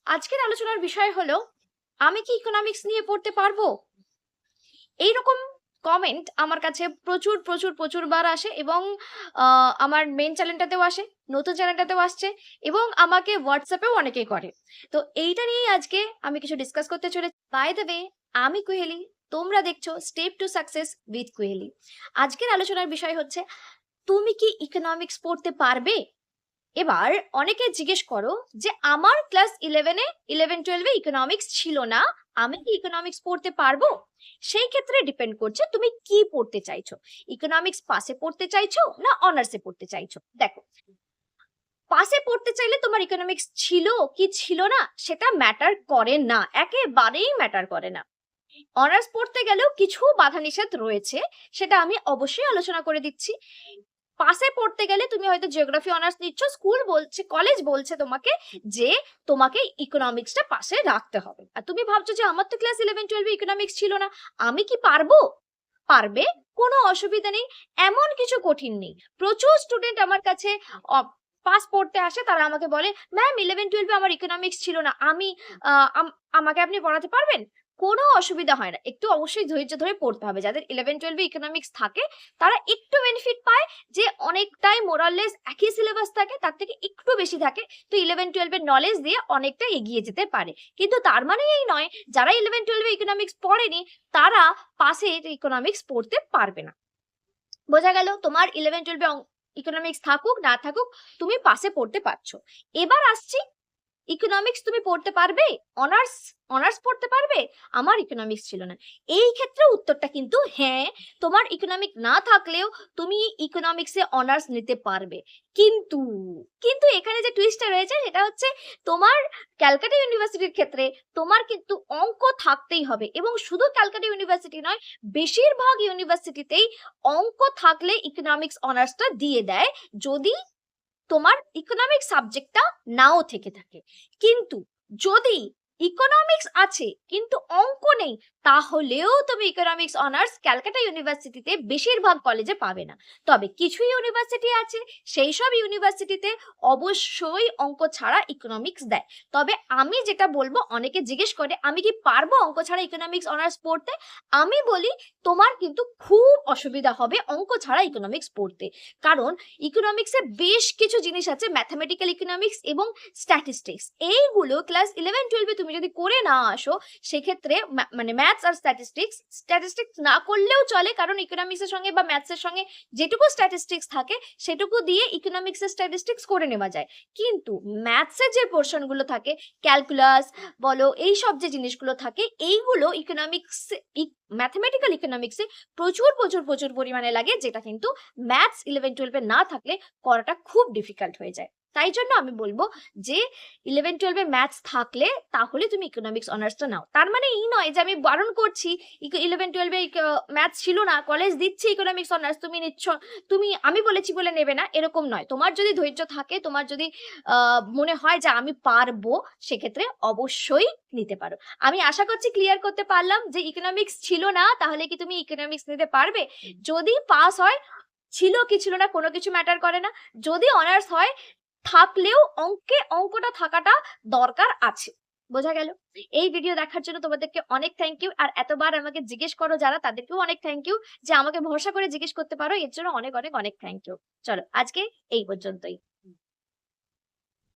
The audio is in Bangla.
আজকের আলোচনার বিষয় হলো, আমি কি ইকোনমিক্স নিয়ে পড়তে পারবো? এইরকম কমেন্ট আমার কাছে প্রচুর প্রচুর প্রচুর বার আসে, এবং আমার মেন চ্যানেলটাতেও আসে, নতুন চ্যানেলটাতেও আসছে, এবং আমাকে হোয়াটসঅ্যাপেও অনেকেই করে। তো এইটা নিয়েই আজকে আমি কিছু ডিসকাস করতে চলেছি। বাই দ্য ওয়ে, আমি কুহেলি, তোমরা দেখছো স্টেপ টু সাকসেস উইথ কুহেলি। আজকের আলোচনার বিষয় হচ্ছে, তুমি কি ইকোনমিক্স পড়তে পারবে? এবার অনেকে জিজ্ঞেস করো যে আমার ক্লাস 11-12 ইকোনমিক্স ছিল না, আমি কি ইকোনমিক্স পড়তে পারবো? সেই ক্ষেত্রে ডিপেন্ড করছে তুমি কি পড়তে চাইছো। ইকোনমিক্স পাসে পড়তে চাইছো না অনার্সে পড়তে চাইছো? দেখো, পাসে পড়তে চাইলে তোমার ইকোনমিক্স ছিল কি ছিল না সেটা ম্যাটার করে না, একেবারেই ম্যাটার করে না। অনার্স পড়তে গেলেও কিছু বাধা নিষেধ রয়েছে, সেটা আমি অবশ্যই আলোচনা করে দিচ্ছি। পাসে পড়তে গেলে তুমি হয়তো জিওগ্রাফি অনার্স নিচ্ছ, স্কুল বলছে, কলেজ বলছে তোমাকে যে তোমাকে ইকোনমিক্সটা পাশে রাখতে হবে, আর তুমি ভাবছো যে আমার তো ক্লাস 11-12 ইকোনমিক্স ছিল না, আমি কি পারবো? পারবে, কোনো অসুবিধা নেই, এমন কিছু কঠিন নেই। প্রচুর স্টুডেন্ট আমার কাছে পাস পড়তে আসে, তারা আমাকে বলে, ম্যাম 11-12 আমার ইকোনমিক্স ছিল না, আমি আমাকে আপনি পড়াতে পারবেন? কোনো অসুবিধা হয় না, একটু অবশ্যই ধৈর্য ধরে পড়তে হবে। যাদের 11-12 ইকোনমিক্স থাকে তারা একটু বেনিফিট পায়, যে অনেকটাই মোরাললেস একই সিলেবাস থাকে, তার থেকে একটু বেশি থাকে, তো 11-12 এর নলেজ দিয়ে অনেকটা এগিয়ে যেতে পারে। কিন্তু তার মানে এই নয় যারা 11-12 ইকোনমিক্স পড়েনি তারা পাসে ইকোনমিক্স পড়তে পারবে না। বোঝা গেল? তোমার 11-12 ইকোনমিক্স থাকুক না থাকুক, তুমি পাসে পড়তে পারছো। এবার আসছি, ইকোনমিক্স তুমি পড়তে পারবে? অনার্স অনার্স পড়তে পারবে? আমার ইকোনমিক্স ছিল না। এই ক্ষেত্রে উত্তরটা কিন্তু হ্যাঁ, তোমার ইকোনমিক না থাকলেও তুমি ইকোনমিক্সে অনার্স নিতে পারবে। কিন্তু কিন্তু এখানে যে টুইস্টটা রয়েছে সেটা হচ্ছে, তোমার ক্যালকাটা ইউনিভার্সিটির ক্ষেত্রে তোমার কিন্তু অঙ্ক থাকতেই হবে, এবং শুধু ক্যালকাটা ইউনিভার্সিটি নয়, বেশিরভাগ ইউনিভার্সিটিতেই অঙ্ক থাকলে ইকোনমিক্স অনার্সটা দিয়ে দেয়, যদি তোমার ইকোনমিক সাবজেক্টটা নাও থেকে থাকে। কিন্তু যদি ইকোনমিক্স আছে কিন্তু অঙ্ক নেই, তাহলেও তুমি ইকোনমিক্স অনার্স ক্যালকাটা ইউনিভার্সিটিতে বেশিরভাগ কলেজে পাবে না। তবে কিছু ইউনিভার্সিটি আছে, সেই সব ইউনিভার্সিটিতে অবশ্যই অঙ্ক ছাড়া ইকোনমিক্স দেয়। তবে আমি যেটা বলবো, অনেকে জিজ্ঞেস করে আমি কি পারবো অঙ্ক ছাড়া ইকোনমিক্স অনার্স পড়তে, আমি বলি তোমার কিন্তু খুব অসুবিধা হবে অঙ্ক ছাড়া ইকোনমিক্স পড়তে। কারণ ইকোনমিক্সে বেশ কিছু জিনিস আছে, ম্যাথমেটিক্যাল ইকোনমিক্স এবং স্ট্যাটিস্টিক্স, এইগুলো ক্লাস 11-12 তুমি যদি করে না আসো, সেক্ষেত্রে মানে ম্যাথস আর স্ট্যাটিস্টিক্স না করলেও চলে, কারণ ইকোনমিক্সের সঙ্গে বা ম্যাথসের সঙ্গে যেটুকু স্ট্যাটিস্টিক্স থাকে সেটুকু দিয়ে ইকোনমিক্সের স্ট্যাটিস্টিক্স করে নেওয়া যায়। কিন্তু ম্যাথসের যে পোর্শনগুলো থাকে, ক্যালকুলাস বলো, এই সব যে জিনিসগুলো থাকে, এইগুলো ইকোনমিক্স ম্যাথমেটিক্যাল ইকোনমিক্সে প্রচুর প্রচুর প্রচুর পরিমাণে লাগে, যেটা কিন্তু ম্যাথস 11-12 না থাকলে করাটা খুব ডিফিকাল্ট হয়ে যায়। তাই জন্য আমি বলবো যে 11-12 ম্যাথস থাকলে তাহলে তুমি ইকোনমিক্স অনার্সটা নাও। তার মানে এই নয় যে আমি বারণ করছি 11-12 ম্যাথস ছিল না, কলেজ দিচ্ছে ইকোনমিক্স অনার্স, তুমি নিচ্ছ, তুমি আমি বলেছি বলে নেবে না, এরকম নয়। তোমার যদি ধৈর্য থাকে, তোমার যদি মনে হয় যে আমি পারবো, সেক্ষেত্রে অবশ্যই নিতে পারো। আমি আশা করছি ক্লিয়ার করতে পারলাম যে ইকোনমিক্স ছিল না তাহলে কি তুমি ইকোনমিক্স নিতে পারবে। যদি পাস হয়, ছিল কি ছিল না কোনো কিছু ম্যাটার করে না। যদি অনার্স হয়, থাকলেও অঙ্কটা থাকাটা দরকার আছে। বোঝা গেল? এই ভিডিও দেখার জন্য তোমাদেরকে অনেক থ্যাংক ইউ, আর এতবার আমাকে জিজ্ঞেস করো যারা, তাদেরকেও অনেক থ্যাংক ইউ, যে আমাকে ভরসা করে জিজ্ঞেস করতে পারো, এর জন্য অনেক অনেক অনেক থ্যাংক ইউ। চলো আজকে এই পর্যন্তই।